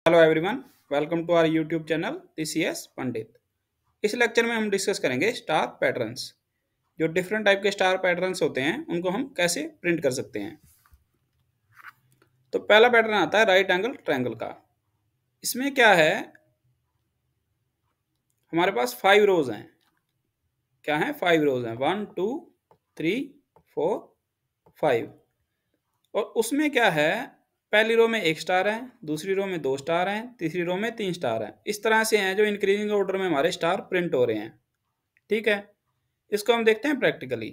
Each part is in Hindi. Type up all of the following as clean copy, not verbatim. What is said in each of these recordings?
Hello everyone, welcome to our YouTube channel TCS Pandit. इस लेक्चर में हम डिस्कस करेंगे स्टार पैटर्न्स। जो डिफरेंट टाइप के स्टार पैटर्न्स होते हैं उनको हम कैसे प्रिंट कर सकते हैं। तो पहला पैटर्न आता है राइट एंगल ट्रायंगल का। इसमें क्या है, हमारे पास 5 रोज हैं। क्या है, 5 रोज हैं, 1 2 3 4 5। और उसमें क्या है, पहली रो में एक स्टार है, दूसरी रो में 2 स्टार हैं, तीसरी रो में 3 स्टार हैं। इस तरह से हैं जो इंक्रीजिंग ऑर्डर में हमारे स्टार प्रिंट हो रहे हैं। ठीक है, इसको हम देखते हैं प्रैक्टिकली।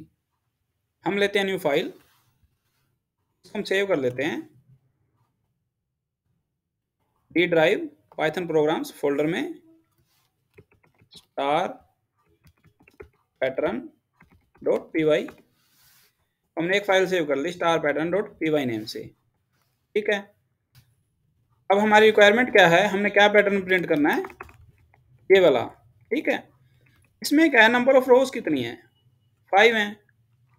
हम लेते हैं न्यू फाइल, इसको हम सेव कर लेते हैं D drive Python programs folder में star pattern dot P Y. हमने एक फाइल सेव कर ली star pattern dot P Y name से। ठीक है, अब हमारी रिक्वायरमेंट क्या है, हमने क्या पैटर्न प्रिंट करना है, ये वाला। ठीक है, इसमें क्या है, नंबर ऑफ रोज कितनी है, 5 है।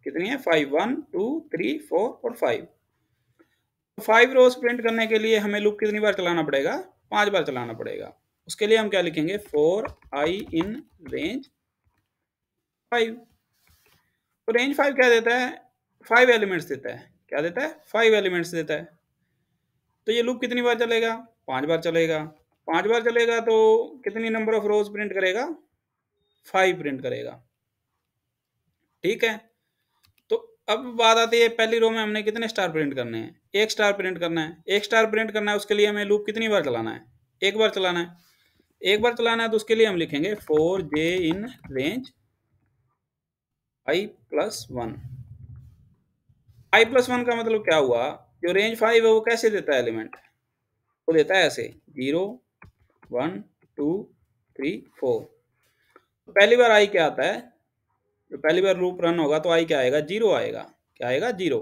कितनी है, 5, 1 2 3 4 और 5। 5 रोज प्रिंट करने के लिए हमें लूप कितनी बार चलाना पड़ेगा, 5 बार चलाना पड़ेगा। उसके लिए हम क्या लिखेंगे, फॉर आई इन रेंज 5। तो रेंज 5 क्या देता है, 5 एलिमेंट्स देता है। क्या देता है, 5 एलिमेंट्स देता है। तो ये लूप कितनी बार चलेगा, 5 बार चलेगा। 5 बार चलेगा तो कितनी नंबर ऑफ रोज प्रिंट करेगा, 5 प्रिंट करेगा। ठीक है, तो अब बात आती है, पहली रो में हमने कितने स्टार प्रिंट करने हैं, एक स्टार प्रिंट करना है। एक स्टार प्रिंट करना है, उसके लिए हमें लूप कितनी बार चलाना है, एक बार चलाना है। एक बार चलाना है तो उसके लिए हम लिखेंगे for J in range I plus 1। I plus 1 का मतलब क्या हुआ, जो रेंज 5 है वो कैसे देता है एलिमेंट, वो देता है ऐसे 0 1 2 3 4। पहली बार आई क्या आता है, जो पहली बार लूप रन होगा तो आई क्या आएगा, 0 आएगा। क्या आएगा, 0।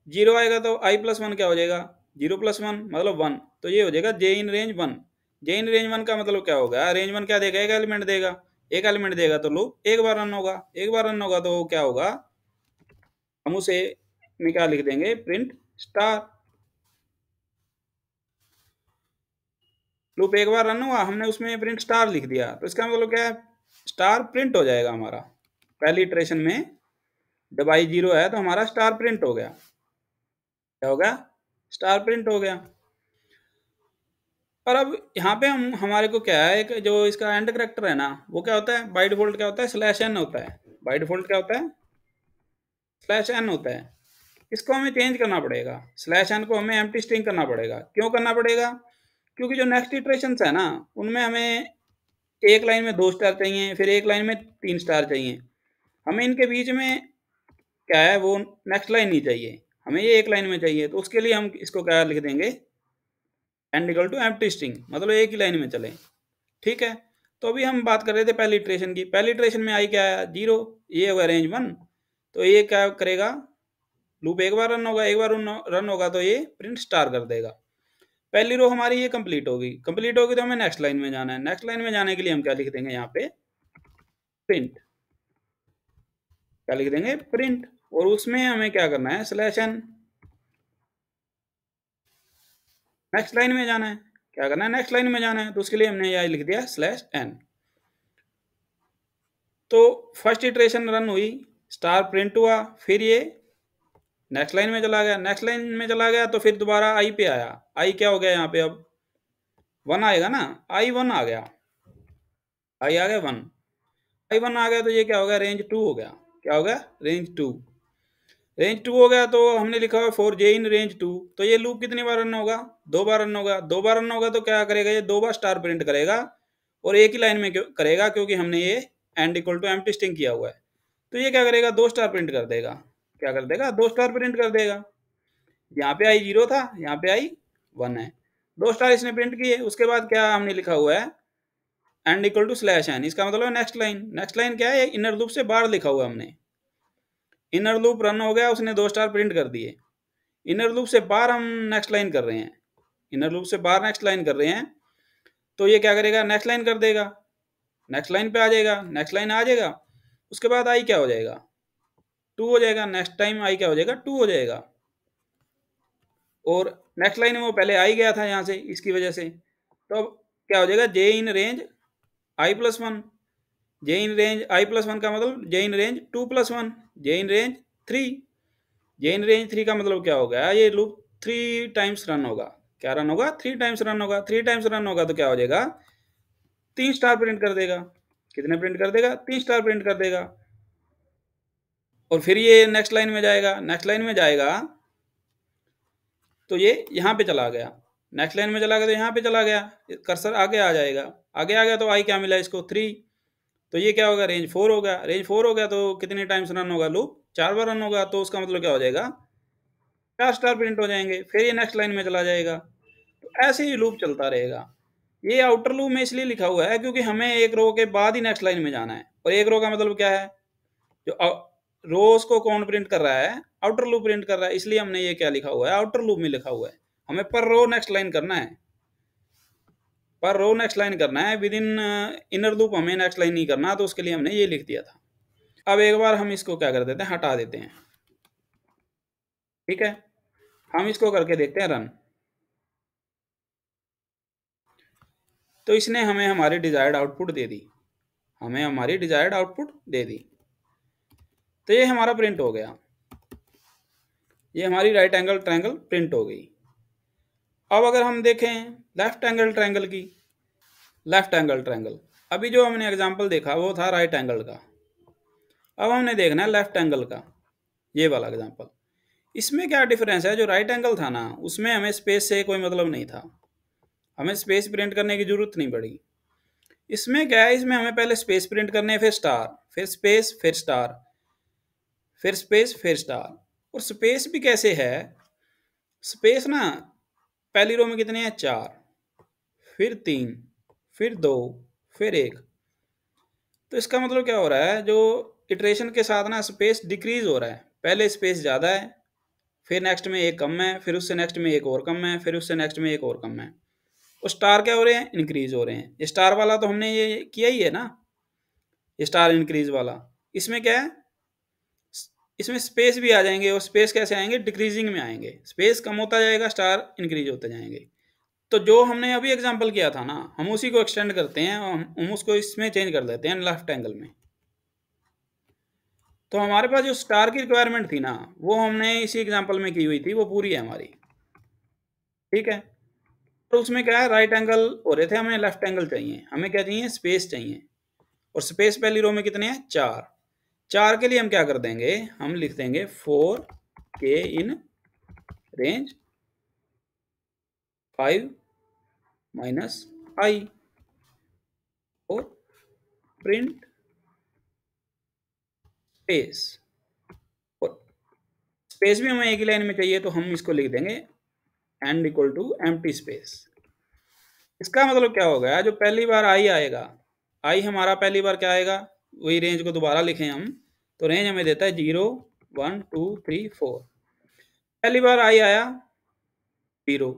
0 आएगा तो आई प्लस 1 क्या हो जाएगा, 0 प्लस 1 मतलब 1। तो ये हो जाएगा जे in range 1। J in range 1 का मतलब क्या होगा, रेंज 1 क्या देगा, एक एलिमेंट देगा। एक एलिमेंट देगा तो लूप एक बार रन होगा। एक बार रन होगा तो क्या होगा, हम उसे में क्या लिख देंगे, प्रिंट स्टार। लूप एक बार रन हुआ, हमने उसमें प्रिंट स्टार लिख दिया, तो इसका मतलब क्या है, स्टार प्रिंट हो जाएगा हमारा। पहली इटरेशन में जब आई 0 है तो हमारा स्टार प्रिंट हो गया। क्या हो गया, स्टार प्रिंट हो गया। और अब यहाँ पे हम हमारे को क्या है, कि जो इसका एंड करेक्टर है ना, वो क्या होता है, बाय डिफॉल्ट क्या होता है, स्लैश एन होता है। बाय डिफॉल्ट क्या होता है, स्लैश एन होता है। इसको हमें चेंज करना पड़ेगा, स्लैश एन को हमें एम्प्टी स्ट्रिंग करना पड़ेगा। क्यों करना पड़ेगा, क्योंकि जो नेक्स्ट इटरेशंस है ना, उनमें हमें एक लाइन में 2 स्टार चाहिए, फिर एक लाइन में 3 स्टार चाहिए। हमें इनके बीच में क्या है, वो नेक्स्ट लाइन नहीं चाहिए, हमें ये एक लाइन में चाहिए। तो उसके लिए हम इसको क्या लिख देंगे, end equal to empty string, मतलब एक ही लाइन में चले। ठीक है, तो अभी हम बात कर रहे थे पहली इटरेशन की। पहली इटरेशन में आई क्या आया, 0। ये होगा रेंज 1। तो ये क्या करेगा, लूप एक बार रन होगा, एक बार रन होगा तो ये प्रिंट स्टार कर देगा। पहली रो हमारी ये कंप्लीट होगी। कंप्लीट होगी तो हमें नेक्स्ट लाइन में जाना है। नेक्स्ट लाइन में जाने के लिए हम क्या लिख देंगे, यहाँ पे प्रिंट। क्या लिख देंगे, प्रिंट। और उसमें हमें क्या करना है, स्लैश एन। नेक्स्ट लाइन में जाना है। क्या करना है, नेक्स्ट लाइन में जाना है, तो उसके लिए हमने यहाँ लिख दिया स्लैश एन। तो फर्स्ट इटरेशन रन हुई, स्टार प्रिंट हुआ, फिर ये नेक्स्ट लाइन में चला गया। नेक्स्ट लाइन में चला गया तो फिर दोबारा आई पे आया। आई क्या हो गया यहाँ पे, अब 1 आएगा ना, आई 1 आ गया। आई आ गया 1। आई 1 आ गया तो ये क्या हो गया, रेंज 2 हो गया। क्या हो गया, रेंज 2। रेंज 2 हो गया तो हमने लिखा हुआ फॉर जे इन रेंज 2। तो ये लूप कितनी बार रन होगा, 2 बार रन होगा। 2 बार रन होगा तो क्या करेगा, ये 2 बार स्टार प्रिंट करेगा और एक ही लाइन में करेगा, क्योंकि हमने ये end equal to empty string किया हुआ है। तो ये क्या करेगा, 2 स्टार प्रिंट कर देगा। क्या कर देगा, 2 स्टार प्रिंट कर देगा। यहाँ पे आई 0 था, यहाँ पे आई 1 है, 2 स्टार इसने प्रिंट किए। उसके बाद क्या हमने लिखा हुआ है, end equal to slash N. इसका मतलब नेक्स्ट लाइन। नेक्स्ट लाइन क्या है, इनर लूप से बाहर लिखा हुआ है हमने। इनर लूप रन हो गया, उसने 2 स्टार प्रिंट कर दिए। इनर लूप से बाहर हम नेक्स्ट लाइन कर रहे हैं। इनर लूप से बाहर नेक्स्ट लाइन कर रहे हैं, तो ये क्या करेगा, नेक्स्ट लाइन कर देगा। नेक्स्ट लाइन पे आ जाएगा, नेक्स्ट लाइन आ जाएगा। उसके बाद आई क्या हो जाएगा, 2 हो जाएगा। नेक्स्ट टाइम आई क्या हो जाएगा, 2 हो जाएगा। और नेक्स्ट लाइन में वो पहले आई गया था यहाँ से, इसकी वजह से तो अब क्या हो जाएगा, जे in range i+1, J in range i+1 का मतलब J in range 2+1, J in range 3, J in range 3 का मतलब क्या हो गया, ये लूप 3 टाइम्स रन होगा। क्या रन होगा, 3 टाइम्स रन होगा। 3 टाइम्स रन होगा तो क्या हो जाएगा, 3 स्टार प्रिंट कर देगा। कितने प्रिंट कर देगा, 3 स्टार प्रिंट कर देगा। और फिर ये नेक्स्ट लाइन में जाएगा, नेक्स्ट लाइन में जाएगा तो ये यहाँ पे चला गया, नेक्स्ट लाइन में चला गया तो यहाँ पे चला गया, कर्सर आगे आ जाएगा, आगे आ गया तो आई क्या मिला इसको, 3। तो ये क्या होगा, रेंज 4 हो गया। रेंज 4 हो गया तो कितने टाइम्स रन होगा, लूप 4 बार रन होगा। तो उसका मतलब क्या हो जाएगा, 4 स्टार प्रिंट हो जाएंगे। फिर ये नेक्स्ट लाइन में चला जाएगा। तो ऐसे ही लूप चलता रहेगा। ये आउटर लूप में इसलिए लिखा हुआ है क्योंकि हमें एक रो के बाद ही नेक्स्ट लाइन में जाना है। और एक रो का मतलब क्या है, जो रोज को कौन प्रिंट कर रहा है, आउटर लूप प्रिंट कर रहा है। इसलिए हमने ये क्या लिखा हुआ है, आउटर लूप में लिखा हुआ है। हमें पर रो नेक्स्ट लाइन करना है, पर रो नेक्स्ट लाइन करना है, विद इन इनर लूप हमें नेक्स्ट लाइन नहीं करना। तो उसके लिए हमने ये लिख दिया था। अब एक बार हम इसको क्या कर देते हैं, हटा देते हैं। ठीक है, हम इसको करके देखते हैं रन। तो इसने हमें हमारी डिजायर्ड आउटपुट दे दी, हमें हमारी डिजायर्ड आउटपुट दे दी। तो ये हमारा प्रिंट हो गया, ये हमारी राइट एंगल ट्रायंगल प्रिंट हो गई। अब अगर हम देखें लेफ्ट एंगल ट्रायंगल की, लेफ्ट एंगल ट्रायंगल, अभी जो हमने एग्जांपल देखा वो था राइट एंगल का। अब हमने देखना है लेफ्ट एंगल का, ये वाला एग्जांपल। इसमें क्या डिफरेंस है, जो राइट एंगल था ना उसमें हमें स्पेस से कोई मतलब नहीं था, हमें स्पेस प्रिंट करने की जरूरत नहीं पड़ी। इसमें क्या है, इसमें हमें पहले स्पेस प्रिंट करने हैं, फिर स्टार, फिर स्पेस, फिर स्टार, फिर स्पेस, फिर स्टार। और स्पेस भी कैसे है, स्पेस ना पहली रो में कितने हैं, 4, फिर 3, फिर 2, फिर 1। तो इसका मतलब क्या हो रहा है, जो इटरेशन के साथ ना स्पेस डिक्रीज हो रहा है। पहले स्पेस ज़्यादा है, फिर नेक्स्ट में एक कम है, फिर उससे नेक्स्ट में एक और कम है, फिर उससे नेक्स्ट में एक और कम है। और स्टार क्या हो रहे हैं, इंक्रीज हो रहे हैं। ये स्टार वाला तो हमने ये किया ही है ना, ये स्टार इंक्रीज वाला। इसमें क्या है, इसमें स्पेस भी आ जाएंगे। और स्पेस कैसे आएंगे, डिक्रीजिंग में आएंगे। स्पेस कम होता जाएगा, स्टार इंक्रीज होते जाएंगे। तो जो हमने अभी एग्जांपल किया था ना, हम उसी को एक्सटेंड करते हैं, हम उसको इसमें चेंज कर देते हैं लेफ्ट एंगल में। तो हमारे पास जो स्टार की रिक्वायरमेंट थी ना, वो हमने इसी एग्जांपल में की हुई थी, वो पूरी है हमारी। ठीक है, तो उसमें क्या है, राइट एंगल हो रहे थे, हमें लेफ्ट एंगल चाहिए। हमें क्या चाहिए, स्पेस चाहिए। और स्पेस पहली रो में कितने हैं, 4। 4 के लिए हम क्या कर देंगे, हम लिख देंगे 4k इन रेंज 5 माइनस आई और प्रिंट स्पेस। और स्पेस भी हमें एक ही लाइन में चाहिए, तो हम इसको लिख देंगे end equal to empty space. इसका मतलब क्या हो गया, जो पहली बार आई आएगा, आई हमारा पहली बार क्या आएगा, वही रेंज को दोबारा लिखें हम, तो रेंज हमें देता है 0 1 2 3 4। पहली बार आई आया 0,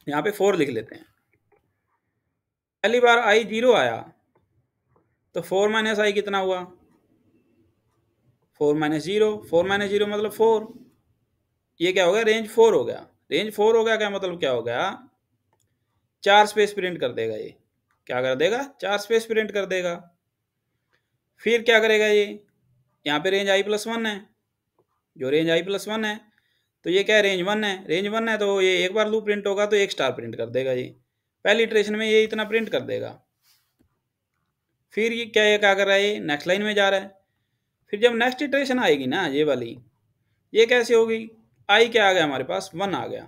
यहाँ पे 4 लिख लेते हैं। पहली बार आई 0 आया तो 4 माइनस आई कितना हुआ, 4 माइनस 0, 4 माइनस 0 मतलब 4। ये क्या हो गया, रेंज 4 हो गया। रेंज 4 हो गया, क्या मतलब क्या हो गया, 4 स्पेस प्रिंट कर देगा। ये क्या कर देगा, 4 स्पेस प्रिंट कर देगा। फिर क्या करेगा, ये यहाँ पे रेंज i+1 है, जो रेंज i+1 है, तो ये क्या है, रेंज 1 है। रेंज 1 है तो ये एक बार लूप प्रिंट होगा तो एक स्टार प्रिंट कर देगा। ये पहली इटरेशन में ये इतना प्रिंट कर देगा। फिर ये क्या कर रहा है, ये नेक्स्ट लाइन में जा रहा है। फिर जब नेक्स्ट इटरेशन आएगी ना, ये वाली, ये कैसे होगी, आई क्या आ गया हमारे पास, 1 आ गया।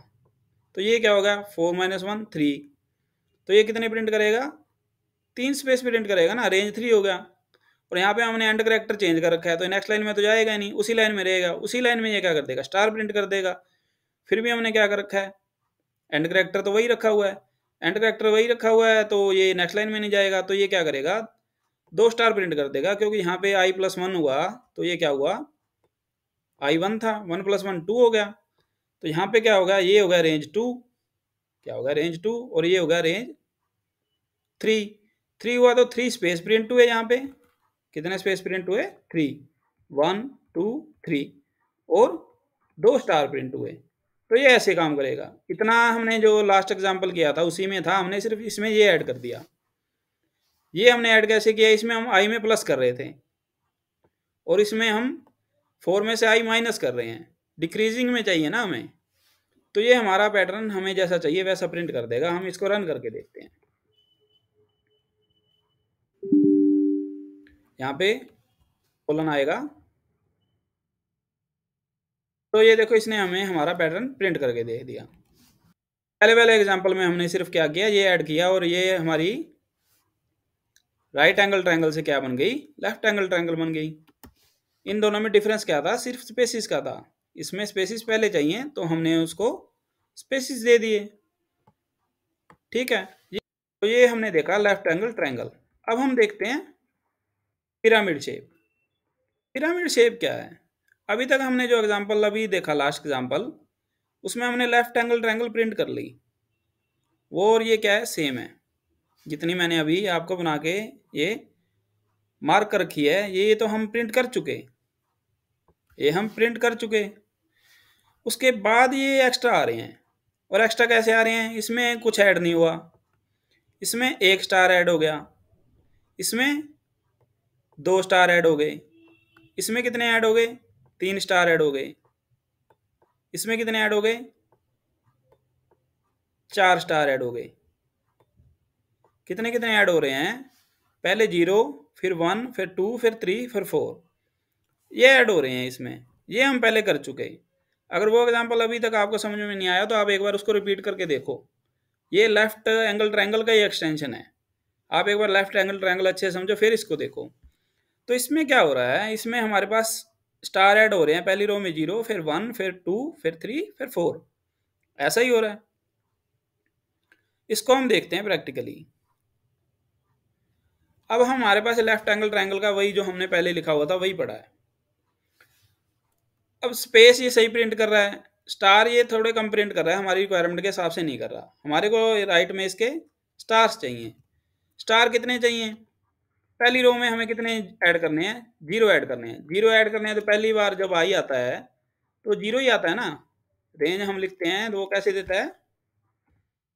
तो ये क्या होगा, 4 माइनस 1 3। तो ये कितने प्रिंट करेगा, 3 स्पेस प्रिंट करेगा ना, रेंज 3 हो गया। और यहाँ पे हमने एंड करेक्टर चेंज कर रखा है, तो नेक्स्ट लाइन में तो जाएगा ही नहीं, उसी लाइन में रहेगा। उसी लाइन में ये क्या कर देगा, स्टार प्रिंट कर देगा। फिर भी हमने क्या कर रखा है, एंड करेक्टर तो वही रखा हुआ है, एंड करेक्टर वही रखा हुआ है, तो ये नेक्स्ट लाइन में नहीं जाएगा। तो ये क्या करेगा, 2 स्टार प्रिंट कर देगा, क्योंकि यहाँ पे i+1 हुआ तो ये क्या हुआ, i1 था, 1 + 1 2 हो गया। तो यहाँ पे क्या होगा, ये होगा रेंज 2, क्या होगा, रेंज 2। और ये होगा रेंज 3। 3 हुआ तो 3 स्पेस प्रिंट हुए। यहाँ पे कितने स्पेस प्रिंट हुए, 3, 1 2 3। और 2 स्टार प्रिंट हुए। तो ये ऐसे काम करेगा। इतना हमने जो लास्ट एग्जांपल किया था उसी में था, हमने सिर्फ इसमें ये ऐड कर दिया। ये हमने ऐड कैसे किया, इसमें हम आई में प्लस कर रहे थे और इसमें हम 4 में से आई माइनस कर रहे हैं, डिक्रीजिंग में चाहिए ना हमें। तो ये हमारा पैटर्न हमें जैसा चाहिए वैसा प्रिंट कर देगा। हम इसको रन करके देखते हैं। यहाँ पे कोलन आएगा तो ये देखो इसने हमें हमारा पैटर्न प्रिंट करके दे दिया। पहले एग्जांपल में हमने सिर्फ क्या किया, ये ऐड किया और ये हमारी राइट एंगल ट्रायंगल से क्या बन गई, लेफ्ट एंगल ट्रायंगल बन गई। इन दोनों में डिफरेंस क्या था, सिर्फ स्पेसिस का था। इसमें स्पेसिस पहले चाहिए तो हमने उसको स्पेसिस दे दिए। ठीक है, तो ये हमने देखा लेफ्ट एंगल ट्रायंगल। अब हम देखते हैं पिरामिड शेप। पिरामिड शेप क्या है, अभी तक हमने जो एग्जांपल अभी देखा लास्ट एग्जांपल, उसमें हमने लेफ्ट एंगल ट्रायंगल प्रिंट कर ली, वो और ये क्या है सेम है। जितनी मैंने अभी आपको बना के ये मार्क कर रखी है ये तो हम प्रिंट कर चुके, ये हम प्रिंट कर चुके। उसके बाद ये एक्स्ट्रा आ रहे हैं। और एक्स्ट्रा कैसे आ रहे हैं, इसमें कुछ ऐड नहीं हुआ, इसमें 1 स्टार ऐड हो गया, इसमें 2 स्टार ऐड हो गए, इसमें कितने ऐड हो गए, 3 स्टार ऐड हो गए, इसमें कितने ऐड हो गए, 4 स्टार ऐड हो गए। कितने कितने ऐड हो रहे हैं, पहले 0 फिर 1 फिर 2 फिर 3 फिर 4, ये ऐड हो रहे हैं इसमें। ये हम पहले कर चुके। अगर वो एग्जांपल अभी तक आपको समझ में नहीं आया तो आप एक बार उसको रिपीट करके देखो। ये लेफ्ट एंगल ट्रायंगल का ही एक्सटेंशन है। आप एक बार लेफ्ट एंगल ट्रायंगल अच्छे से समझो फिर इसको देखो। तो इसमें क्या हो रहा है, इसमें हमारे पास स्टार ऐड हो रहे हैं, पहली रो में 0 फिर 1 फिर 2 फिर 3 फिर 4, ऐसा ही हो रहा है। इसको हम देखते हैं प्रैक्टिकली। अब हमारे पास लेफ्ट एंगल ट्रायंगल का वही जो हमने पहले लिखा हुआ था वही पड़ा है। अब स्पेस ये सही प्रिंट कर रहा है, स्टार ये थोड़े कम प्रिंट कर रहा है, हमारी रिक्वायरमेंट के हिसाब से नहीं कर रहा। हमारे को राइट में इसके स्टार्स चाहिए। स्टार कितने चाहिए, पहली रो में हमें कितने ऐड करने हैं, 0 ऐड करने हैं। 0 ऐड करने हैं तो पहली बार जब आई आता है तो 0 ही आता है ना। रेंज हम लिखते हैं तो वो कैसे देता है,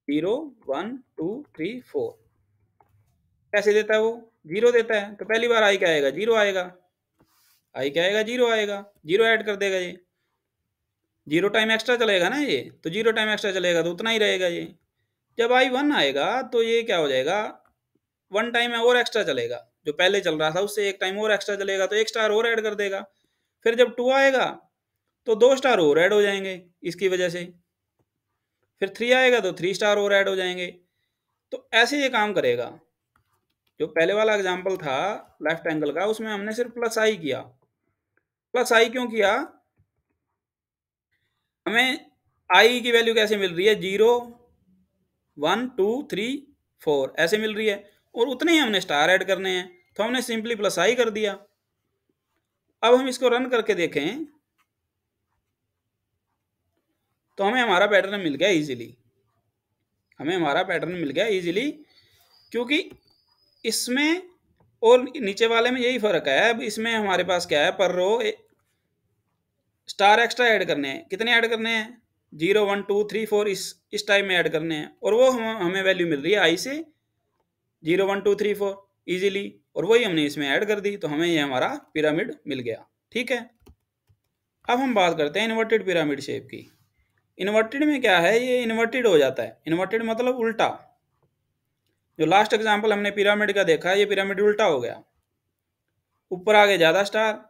0 1 2 3 4, कैसे देता है वो, 0 देता है। तो पहली बार आई क्या आएगा, 0 आएगा। आई क्या आएगा, 0 आएगा। 0 ऐड कर देगा ये, 0 टाइम एक्स्ट्रा चलेगा ना ये, तो 0 टाइम एक्स्ट्रा चलेगा तो उतना ही रहेगा ये। जब आई 1 आएगा तो ये क्या हो जाएगा, 1 टाइम और एक्स्ट्रा चलेगा, जो पहले चल रहा था उससे 1 टाइम और एक्स्ट्रा चलेगा तो 1 स्टार और ऐड कर देगा। फिर जब 2 आएगा तो 2 स्टार और ऐड हो जाएंगे इसकी वजह से। फिर 3 आएगा तो 3 स्टार और ऐड हो जाएंगे। तो ऐसे ये काम करेगा। जो पहले वाला एग्जाम्पल था लेफ्ट एंगल का, उसमें हमने सिर्फ प्लस आई किया। प्लस आई क्यों किया, हमें आई की वैल्यू कैसे मिल रही है, 0 1 2 3 4 ऐसे मिल रही है, और उतने ही हमने स्टार ऐड करने हैं तो हमने सिंपली प्लस आई कर दिया। अब हम इसको रन करके देखें तो हमें हमारा पैटर्न मिल गया इजीली। हमें हमारा पैटर्न मिल गया इजीली, क्योंकि इसमें और नीचे वाले में यही फर्क है। अब इसमें हमारे पास क्या है, पर रो स्टार एक्स्ट्रा ऐड करने हैं। कितने ऐड करने हैं, 0 1 2 3 4 इस टाइम में ऐड करने हैं, और वो हमें वैल्यू मिल रही है आई से 0 1 2 3 4 इजीली, और वही हमने इसमें ऐड कर दी तो हमें ये हमारा पिरामिड मिल गया। ठीक है, अब हम बात करते हैं इन्वर्टेड पिरामिड शेप की। इन्वर्टेड में क्या है, ये इन्वर्टेड हो जाता है। इन्वर्टेड मतलब उल्टा। जो लास्ट एग्जाम्पल हमने पिरामिड का देखा, ये पिरामिड उल्टा हो गया। ऊपर आगे ज़्यादा स्टार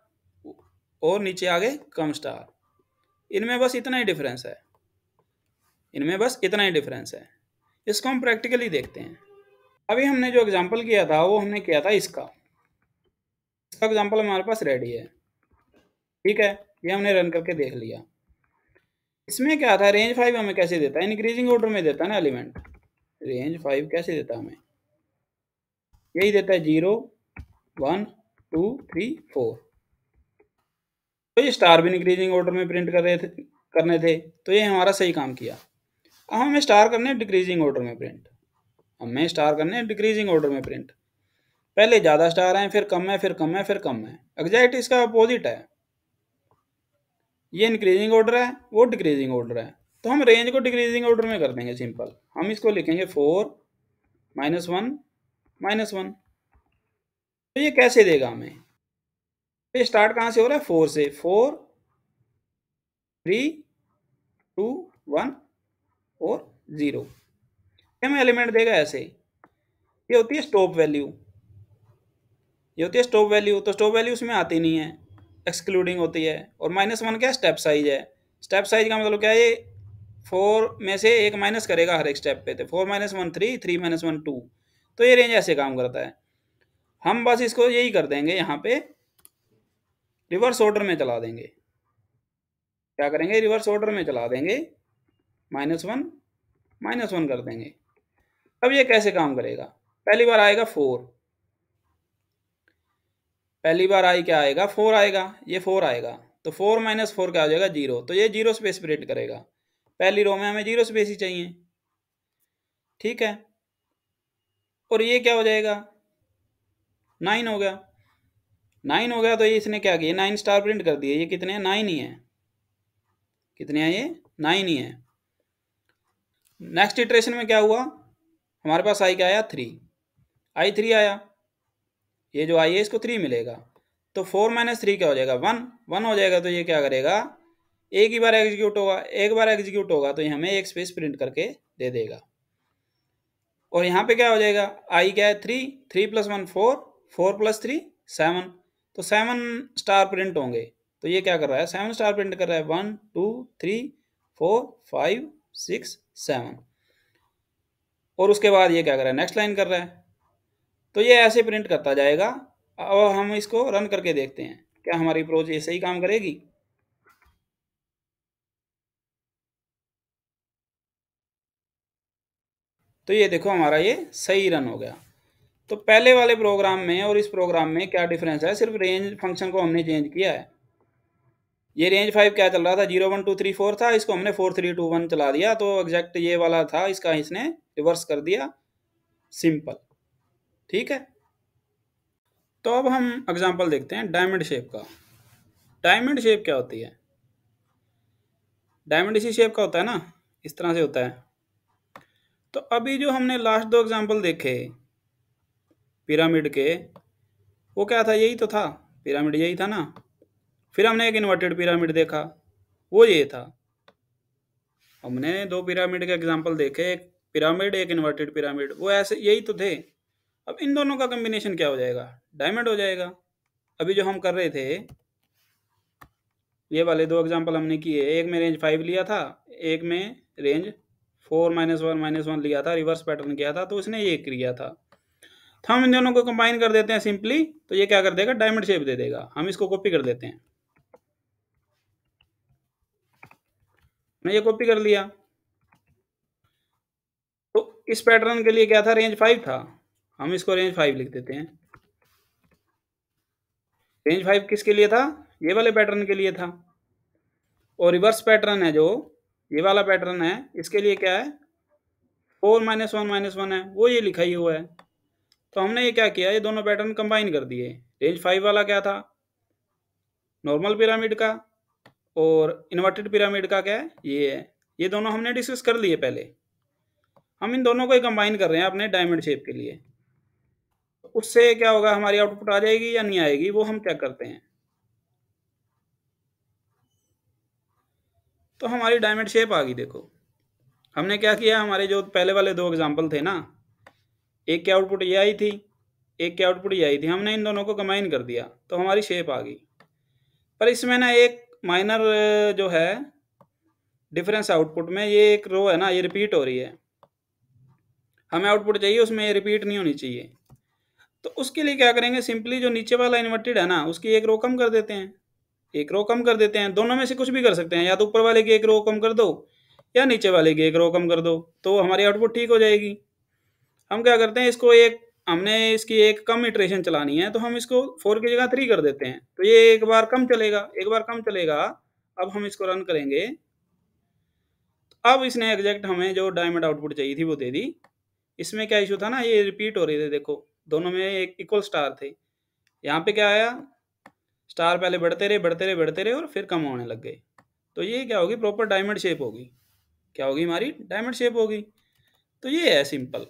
और नीचे आगे कम स्टार। इनमें बस इतना ही डिफरेंस है, इनमें बस इतना ही डिफरेंस है। इसको हम प्रैक्टिकली देखते हैं। अभी हमने जो एग्जाम्पल किया था वो हमने किया था इसका एग्जाम्पल हमारे पास रेडी है। ठीक है, ये हमने रन करके देख लिया। इसमें क्या था, रेंज 5 हमें कैसे देता है, इंक्रीजिंग ऑर्डर में देता है ना एलिमेंट। रेंज 5 कैसे देता है हमें, यही देता है 0 1 2 3 4। तो ये स्टार भी इंक्रीजिंग ऑर्डर में प्रिंट करने थे तो ये हमारा सही काम किया। अब हमें स्टार करने डिक्रीजिंग ऑर्डर में प्रिंट, हमें स्टार करने डिक्रीजिंग ऑर्डर में प्रिंट। पहले ज़्यादा स्टार हैं, फिर कम है, फिर कम है, फिर कम है। एग्जैक्ट इसका अपोजिट है, ये इंक्रीजिंग ऑर्डर है, वो डिक्रीजिंग ऑर्डर है। तो हम रेंज को डिक्रीजिंग ऑर्डर में कर देंगे सिंपल। हम इसको लिखेंगे 4 -1 -1। तो ये कैसे देगा हमें? तो ये स्टार्ट कहाँ से हो रहा है? 4 से। 4 3 2 1 और 0। हमें एलिमेंट देगा ऐसे। ये होती है स्टॉप वैल्यू। ये होती है स्टॉप वैल्यू। तो स्टॉप वैल्यू उसमें आती नहीं है, एक्सक्लूडिंग होती है। और -1 क्या स्टेप साइज है। स्टेप साइज का मतलब क्या है? ये 4 में से एक माइनस करेगा हर एक स्टेप पे। तो 4 -1 3, 3 -1 2। तो ये रेंज ऐसे काम करता है। हम बस इसको यही कर देंगे, यहाँ पे रिवर्स ऑर्डर में चला देंगे। क्या करेंगे? रिवर्स ऑर्डर में चला देंगे। -1 -1 कर देंगे। अब ये कैसे काम करेगा? पहली बार आएगा 4। पहली बार आई क्या आएगा? 4 आएगा। ये 4 आएगा। तो 4 - 4 क्या हो जाएगा? 0। तो ये 0 स्पेस प्रिंट करेगा। पहली रो में हमें 0 स्पेस ही चाहिए। ठीक है। और ये क्या हो जाएगा? 9 हो गया। 9 हो गया। तो ये इसने क्या किया? 9 स्टार प्रिंट कर दिए। ये कितने हैं? 9 ही है। कितने हैं ये? 9 ही है। नेक्स्ट इटरेशन में क्या हुआ? हमारे पास आई क्या आया? 3। आई 3 आया। ये जो आई है इसको 3 मिलेगा। तो 4 - 3 क्या हो जाएगा? 1 1 हो जाएगा। तो ये क्या करेगा? एक ही बार एग्जीक्यूट होगा। एक बार एग्जीक्यूट होगा तो ये हमें एक स्पेस प्रिंट करके दे देगा। और यहाँ पे क्या हो जाएगा? आई क्या है? 3 3 + 1 4 4 + 3 7। तो 7 स्टार प्रिंट होंगे। तो ये क्या कर रहा है? 7 स्टार प्रिंट कर रहा है। 1 2 3 4 5 6 7। और उसके बाद ये क्या कर रहा है? नेक्स्ट लाइन कर रहा है। तो ये ऐसे प्रिंट करता जाएगा। अब हम इसको रन करके देखते हैं क्या हमारी अप्रोच ये सही काम करेगी। तो ये देखो हमारा ये सही रन हो गया। तो पहले वाले प्रोग्राम में और इस प्रोग्राम में क्या डिफरेंस है? सिर्फ रेंज फंक्शन को हमने चेंज किया है। ये रेंज 5 क्या चल रहा था? 0 1 2 3 4 था। इसको हमने 4 3 2 1 चला दिया। तो एग्जैक्ट ये वाला था, इसका इसने रिवर्स कर दिया। सिंपल। ठीक है। तो अब हम एग्जांपल देखते हैं डायमंड शेप का। डायमंड शेप क्या होती है? डायमंड इसी शेप का होता है ना, इस तरह से होता है। तो अभी जो हमने लास्ट 2 एग्जांपल देखे पिरामिड के, वो क्या था? यही तो था। पिरामिड यही था ना। फिर हमने एक इन्वर्टेड पिरामिड देखा, वो ये था। हमने 2 पिरामिड के एग्जांपल देखे, एक पिरामिड एक इन्वर्टेड पिरामिड, वो ऐसे यही तो थे। अब इन दोनों का कॉम्बिनेशन क्या हो जाएगा? डायमंड हो जाएगा। अभी जो हम कर रहे थे, ये वाले 2 एग्जांपल हमने किए, एक में रेंज 5 लिया था, एक में रेंज 4 -1 -1 लिया था, रिवर्स पैटर्न किया था। तो उसने ये किया था। तो हम इन दोनों को कंबाइन कर देते हैं सिंपली। तो ये क्या कर देगा? डायमंड शेप दे देगा। हम इसको कॉपी कर देते हैं। मैं ये कॉपी कर लिया। तो इस पैटर्न के लिए क्या था? रेंज 5 था। हम इसको रेंज 5 लिख देते हैं। रेंज 5 किसके लिए था? ये वाले पैटर्न के लिए था। और रिवर्स पैटर्न है जो ये वाला पैटर्न है, इसके लिए क्या है? 4 -1 -1 है, वो ये लिखा ही हुआ है। तो हमने ये क्या किया? ये दोनों पैटर्न कंबाइन कर दिए। रेंज 5 वाला क्या था? नॉर्मल पिरामिड का। और इन्वर्टेड पिरामिड का क्या है? ये है। ये दोनों हमने डिस्कस कर लिए पहले। हम इन दोनों को ही कंबाइन कर रहे हैं अपने डायमंड शेप के लिए। उससे क्या होगा? हमारी आउटपुट आ जाएगी या नहीं आएगी, वो हम चेक करते हैं। तो हमारी डायमंड शेप आ गई। देखो हमने क्या किया, हमारे जो पहले वाले 2 एग्जांपल थे ना, एक की आउटपुट ये आई थी, एक की आउटपुट ये आई थी। हमने इन दोनों को कंबाइन कर दिया तो हमारी शेप आ गई। पर इसमें ना एक माइनर जो है डिफरेंस आउटपुट में, ये एक रो है ना, ये रिपीट हो रही है। हमें आउटपुट चाहिए उसमें ये रिपीट नहीं होनी चाहिए। तो उसके लिए क्या करेंगे? सिंपली जो नीचे वाला इन्वर्टेड है ना, उसकी एक रो कम कर देते हैं। एक रो कम कर देते हैं। दोनों में से कुछ भी कर सकते हैं, या तो ऊपर वाले की एक रो कम कर दो या नीचे वाले की एक रो कम कर दो, तो हमारी आउटपुट ठीक हो जाएगी। हम क्या करते हैं? इसको एक हमने इसकी एक कम इटरेशन चलानी है, तो हम इसको 4 की जगह 3 कर देते हैं। तो ये एक बार कम चलेगा, एक बार कम चलेगा। अब हम इसको रन करेंगे। अब इसने एग्जैक्ट हमें जो डायमंड आउटपुट चाहिए थी वो दे दी। इसमें क्या इशू था ना, ये रिपीट हो रहे थे। देखो दोनों में एक इक्वल स्टार थे। यहाँ पे क्या आया? स्टार पहले बढ़ते रहे बढ़ते रहे बढ़ते रहे और फिर कम होने लग गए। तो ये क्या होगी? प्रॉपर डायमंड शेप होगी। क्या होगी, हमारी डायमंड शेप होगी। तो ये है सिंपल।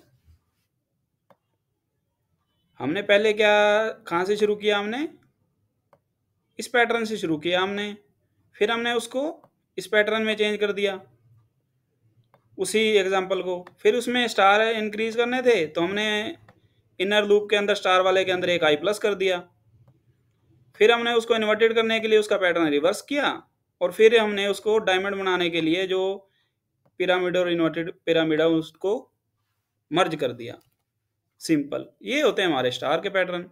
हमने पहले क्या, कहाँ से शुरू किया, हमने इस पैटर्न से शुरू किया हमने, फिर हमने उसको इस पैटर्न में चेंज कर दिया उसी एग्जांपल को। फिर उसमें स्टार इंक्रीज करने थे तो हमने इनर लूप के अंदर स्टार वाले के अंदर एक आई प्लस कर दिया। फिर हमने उसको इन्वर्टेड करने के लिए उसका पैटर्न रिवर्स किया, और फिर हमने उसको डायमंड बनाने के लिए जो पिरामिड और इन्वर्टेड पिरामिड है उसको मर्ज कर दिया। सिंपल, ये होते हैं हमारे स्टार के पैटर्न।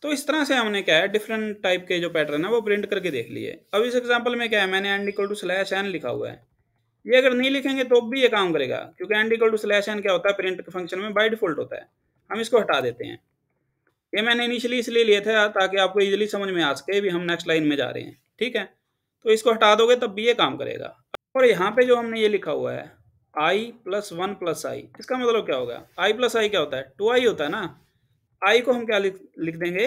तो इस तरह से हमने क्या है, डिफरेंट टाइप के जो पैटर्न है वो प्रिंट करके देख लिए। अब इस एग्जांपल में क्या है, मैंने end equal to slash N लिखा हुआ है। ये अगर नहीं लिखेंगे तो भी ये काम करेगा, क्योंकि end equal to slash N क्या होता है, प्रिंट के फंक्शन में बाय डिफॉल्ट होता है। हम इसको हटा देते हैं। ये मैंने इनिशियली इसलिए लिए थे ताकि आपको इजीली समझ में आ सके भी हम नेक्स्ट लाइन में जा रहे हैं, ठीक है। तो इसको हटा दोगे तब भी ये काम करेगा। और यहाँ पे जो हमने ये लिखा हुआ है i प्लस 1 प्लस आई, इसका मतलब क्या होगा, i प्लस आई क्या होता है, 2i होता है ना। i को हम क्या लिख देंगे,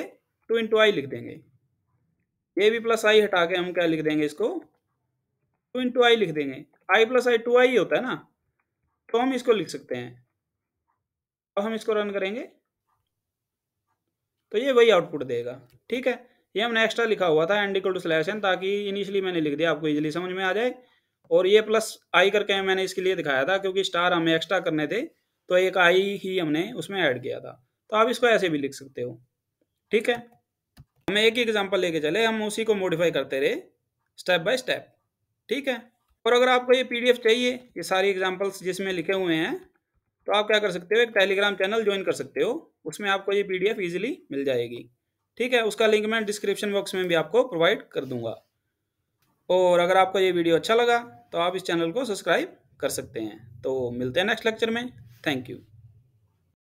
2 इंटू आई लिख देंगे। ये भी प्लस आई हटा के हम क्या लिख देंगे, इसको 2 इंटू आई लिख देंगे। i प्लस आई 2i होता है ना, तो हम इसको लिख सकते हैं। अब हम इसको रन करेंगे तो ये वही आउटपुट देगा, ठीक है। ये हमने एक्स्ट्रा लिखा हुआ था end equal to slash N, ताकि इनिशियली मैंने लिख दिया आपको इजीली समझ में आ जाए। और ये प्लस आई करके मैंने इसके लिए दिखाया था क्योंकि स्टार हमें एक्स्ट्रा करने थे, तो एक आई ही हमने उसमें ऐड किया था। तो आप इसको ऐसे भी लिख सकते हो, ठीक है। हमें एक ही एग्जांपल लेके चले, हम उसी को मॉडिफाई करते रहे स्टेप बाय स्टेप, ठीक है। और अगर आपको ये पीडीएफ चाहिए, ये सारी एग्जांपल्स जिसमें लिखे हुए हैं, तो आप क्या कर सकते हो, एक टेलीग्राम चैनल ज्वाइन कर सकते हो, उसमें आपको ये पीडीएफ इजीली मिल जाएगी, ठीक है। उसका लिंक मैं डिस्क्रिप्शन बॉक्स में भी आपको प्रोवाइड कर दूंगा। और अगर आपको ये वीडियो अच्छा लगा तो आप इस चैनल को सब्सक्राइब कर सकते हैं। तो मिलते हैं नेक्स्ट लेक्चर में। Thank you.